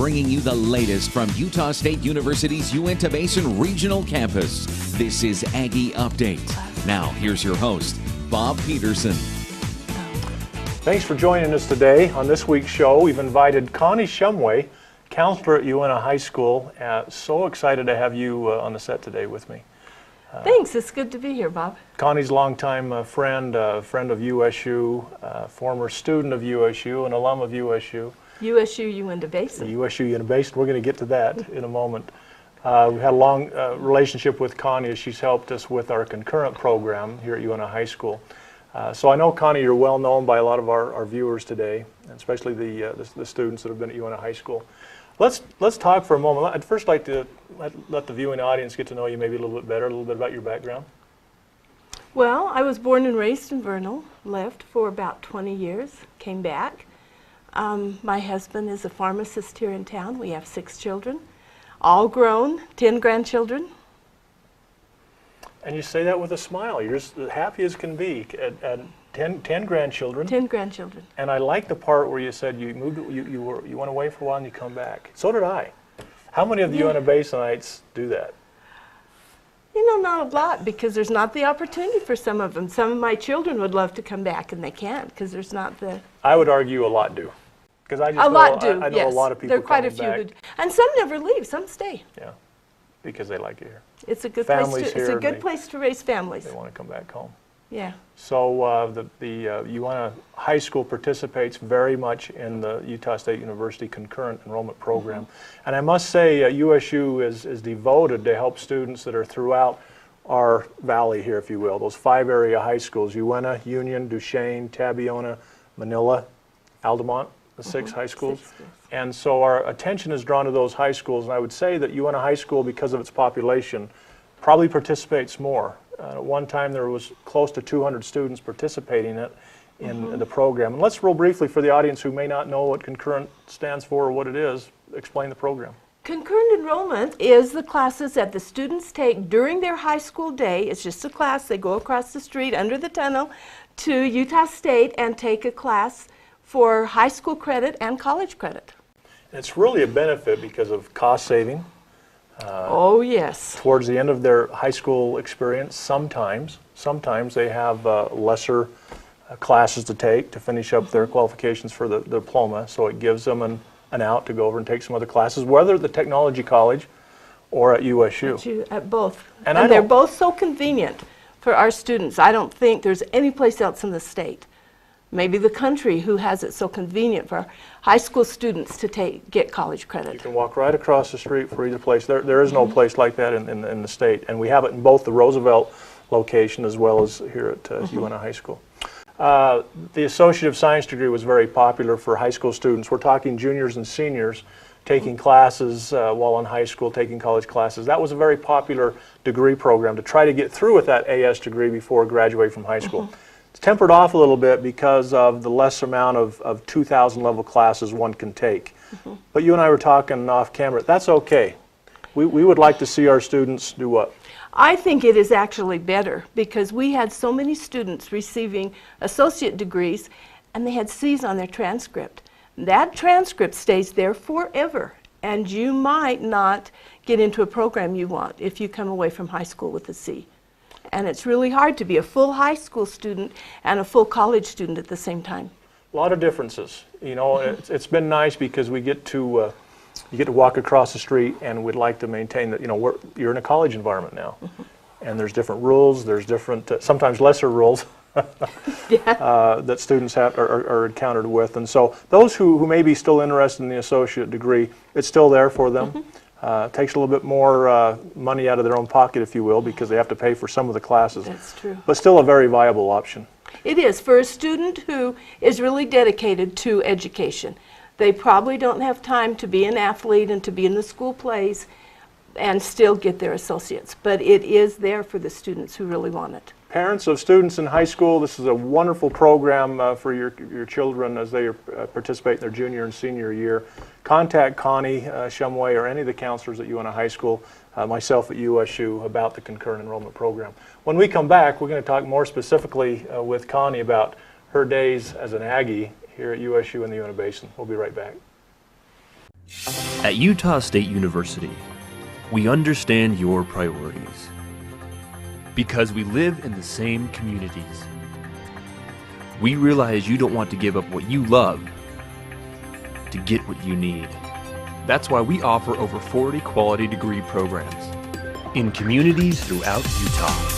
bringing you the latest from Utah State University's Uinta Basin Regional Campus. This is Aggie Update. Now, here's your host, Bob Peterson. Thanks for joining us today. On this week's show, we've invited Connie Shumway, counselor at Uinta High School. So excited to have you on the set today with me. Thanks. It's good to be here, Bob. Connie's a longtime friend of USU, former student of USU, an alum of USU. USU Uinta Basin. USU Uinta Basin. We're going to get to that in a moment. We've had a long relationship with Connie as she's helped us with our concurrent program here at Uinta High School. So I know, Connie, you're well known by a lot of our viewers today, especially the students that have been at Uinta High School. Let's talk for a moment. I'd first like to let the viewing audience get to know you maybe a little bit better, a little bit about your background. Well, I was born and raised in Vernal, lived for about 20 years, came back. My husband is a pharmacist here in town. We have 6 children, all grown, 10 grandchildren. And you say that with a smile. You're just happy as can be. At 10 grandchildren. 10 grandchildren. And I like the part where you said you moved. You went away for a while and you come back. So did I. How many of the Uinta Basinites do that? You know, not a lot, because there's not the opportunity for some of them. Some of my children would love to come back and they can't, because there's not the. I would argue a lot do. Because I just a lot do. I know yes. a lot of people. There are quite a few back. who do. And some never leave. Some stay. Yeah, because they like it here. It's a good Families place to. It's a good place to raise families. They want to come back home. Yeah. So the Uinta High School participates very much in the Utah State University concurrent enrollment program. And I must say USU is devoted to help students that are throughout our valley here, if you will, those 5 area high schools: Uinta, Union, Duchesne, Tabiona, Manila, Altamont, the 6 high schools. 6 schools. And so our attention is drawn to those high schools, and I would say that Uinta High School, because of its population, probably participates more. At one time there was close to 200 students participating in the program. And let's real briefly, for the audience who may not know what concurrent stands for or what it is, explain the program. Concurrent enrollment is the classes that the students take during their high school day. It's just a class. They go across the street under the tunnel to Utah State and take a class for high school credit and college credit. It's really a benefit because of cost saving. Oh, yes. Towards the end of their high school experience, sometimes they have lesser classes to take to finish up their qualifications for the diploma, so it gives them an out to go over and take some other classes, whether at the technology college or at USU. At both. And they're both so convenient for our students. I don't think there's any place else in the state, maybe the country, who has it so convenient for high school students to get college credit. You can walk right across the street for either place. There is no place like that in the state, and we have it in both the Roosevelt location as well as here at Uinta High School. The Associate of Science degree was very popular for high school students. We're talking juniors and seniors taking classes while in high school, taking college classes. That was a very popular degree program to try to get through with that AS degree before graduating from high school. It's tempered off a little bit because of the less amount of 2,000 level classes one can take. But you and I were talking off camera. That's okay. We would like to see our students do what? I think it is actually better, because we had so many students receiving associate degrees and they had C's on their transcript. That transcript stays there forever, and you might not get into a program you want if you come away from high school with a C. And it's really hard to be a full high school student and a full college student at the same time. A lot of differences. You know, it's been nice because we get to you get to walk across the street, and we'd like to maintain that. You know, you're in a college environment now, and there's different rules. There's different, sometimes lesser rules that students are encountered with. And so those who may be still interested in the associate degree, it's still there for them. Takes a little bit more money out of their own pocket, if you will, because they have to pay for some of the classes. That's true. But still a very viable option. It is for a student who is really dedicated to education. They probably don't have time to be an athlete and to be in the school plays and still get their associates, but it is there for the students who really want it. Parents of students in high school, this is a wonderful program for your children as they participate in their junior and senior year. Contact Connie Shumway or any of the counselors at Uinta High School, myself at USU, about the concurrent enrollment program. When we come back, we're going to talk more specifically with Connie about her days as an Aggie here at USU in the Uinta Basin. We'll be right back. At Utah State University, we understand your priorities because we live in the same communities. We realize you don't want to give up what you love to get what you need. That's why we offer over 40 quality degree programs in communities throughout Utah.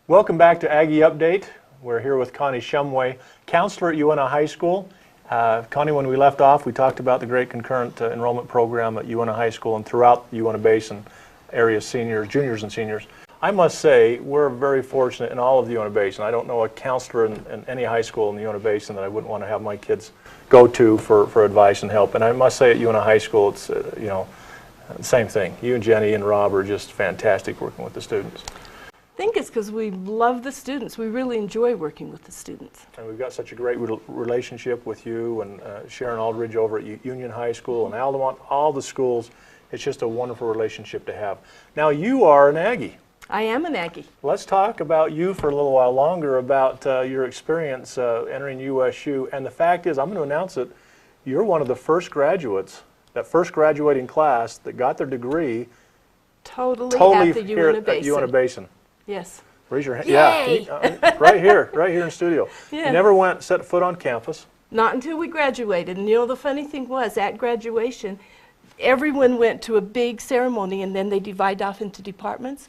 Welcome back to Aggie Update. We're here with Connie Shumway, counselor at UNA High School. Connie, when we left off, we talked about the great concurrent enrollment program at UNA High School and throughout the UNA Basin area, seniors, juniors, and seniors. I must say, we're very fortunate in all of the UNA Basin. I don't know a counselor in any high school in the UNA Basin that I wouldn't want to have my kids go to for advice and help. And I must say at UNA High School, it's, same thing. You and Jenny and Rob are just fantastic working with the students. I think it's because we love the students. We really enjoy working with the students. And we've got such a great relationship with you and Sharon Aldridge over at Union High School and Altamont, all the schools. It's just a wonderful relationship to have. Now you are an Aggie. I am an Aggie. Let's talk about you for a little while longer, about your experience entering USU. And the fact is, I'm going to announce it, you're one of the first graduates, that first graduating class that got their degree totally at the here UNA at Basin. UNA Basin. Yes. Raise your hand. Yay! Yeah, right here in studio. Yeah. You never set foot on campus. Not until we graduated. And you know, the funny thing was, at graduation, everyone went to a big ceremony and then they divide off into departments.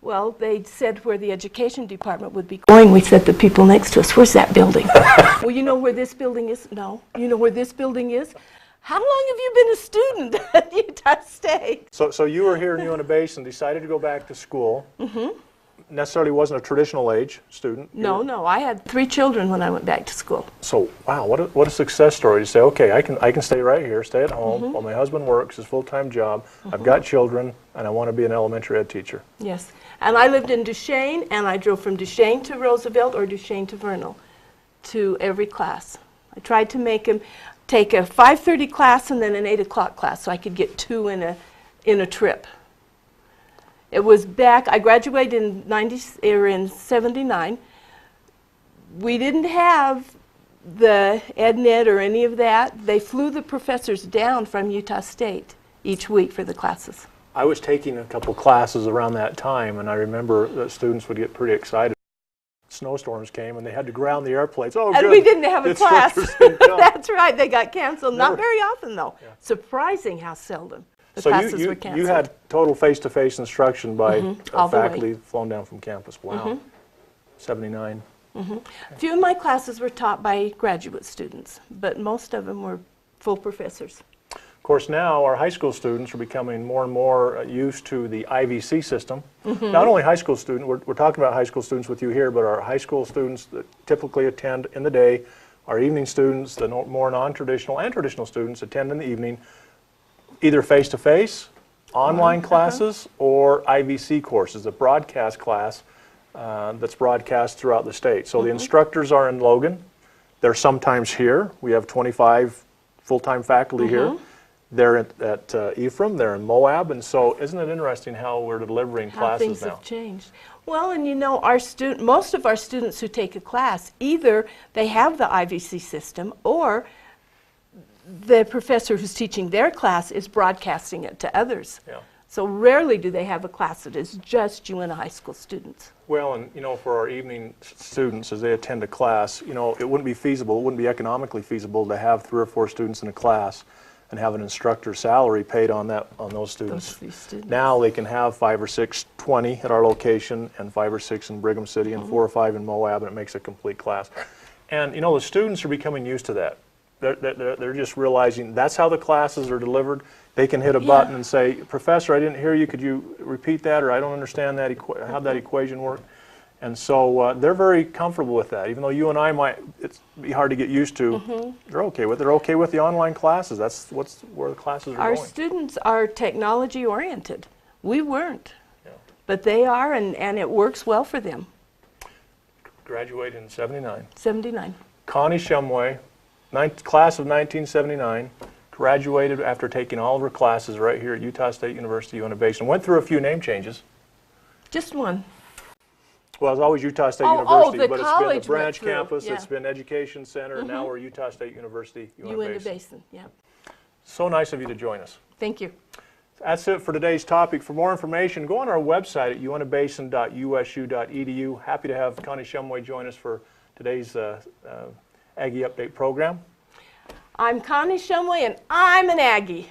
Well, they said where the education department would be going. We said the people next to us, where's that building? Well, you know where this building is? No. You know where this building is? How long have you been a student at Utah State? So you were here in UNA Basin, decided to go back to school. Mm-hmm. Necessarily wasn't a traditional age student. No, I had 3 children when I went back to school. So wow, what a success story to say, okay, I can stay right here, stay at home while my husband works his full-time job. I've got children and I want to be an elementary ed teacher. Yes, and I lived in Duchesne and I drove from Duchesne to Roosevelt or Duchesne to Vernal to every class. I tried to make him take a 5:30 class and then an 8 o'clock class so I could get 2 in a trip. It was back, I graduated in 79. We didn't have the EdNet or any of that. They flew the professors down from Utah State each week for the classes. I was taking a couple classes around that time and I remember that students would get pretty excited. Snowstorms came and they had to ground the airplanes. Oh, and good. we didn't have a class. Didn't come. That's right, they got canceled. Not Never. very often though. Yeah. Surprising how seldom. The So classes were canceled. you had total face-to-face instruction by all the way. faculty flown down from campus. Wow. 79. A few of my classes were taught by graduate students, but most of them were full professors. Of course, now our high school students are becoming more and more used to the IVC system. Not only high school students, we're talking about high school students with you here, but our high school students that typically attend in the day, our evening students, the more non-traditional and traditional students attend in the evening, either face-to-face, online classes, or IVC courses, a broadcast class that's broadcast throughout the state. So the instructors are in Logan. They're sometimes here. We have 25 full-time faculty here. They're at Ephraim, they're in Moab, and so isn't it interesting how we're delivering How classes things now? have changed. Well, and you know, most of our students who take a class, either they have the IVC system or the professor who's teaching their class is broadcasting it to others. Yeah. So rarely do they have a class that is just UNA high school students. Well, and you know, for our evening students, as they attend a class, you know, it wouldn't be feasible, it wouldn't be economically feasible to have 3 or 4 students in a class and have an instructor's salary paid on those students. Those few students. Now they can have 5 or 6, 20 at our location, and 5 or 6 in Brigham City, and 4 or 5 in Moab, and it makes a complete class. And you know, the students are becoming used to that. They're just realizing that's how the classes are delivered. They can hit a button and say, "Professor, I didn't hear you. Could you repeat that?" Or "I don't understand that. How'd that equation work?" And so they're very comfortable with that. Even though you and I might, it's be hard to get used to. They're okay with it. They're okay with the online classes. That's where the classes are Our going. students are technology oriented. We weren't, Yeah. but they are, and it works well for them. Graduated in 79. 79. Connie Shumway, class of 1979, graduated after taking all of her classes right here at Utah State University, UNA Basin. Went through a few name changes. Just one. Well, it's always Utah State Oh, University, the but it's been the college branch went through, campus, yeah. it's been Education Center, and now we're Utah State University, Uinta Basin. Basin, yeah. So nice of you to join us. Thank you. That's it for today's topic. For more information, go on our website at uintabasin.usu.edu. Happy to have Connie Shumway join us for today's Aggie Update program. I'm Connie Shumway, and I'm an Aggie.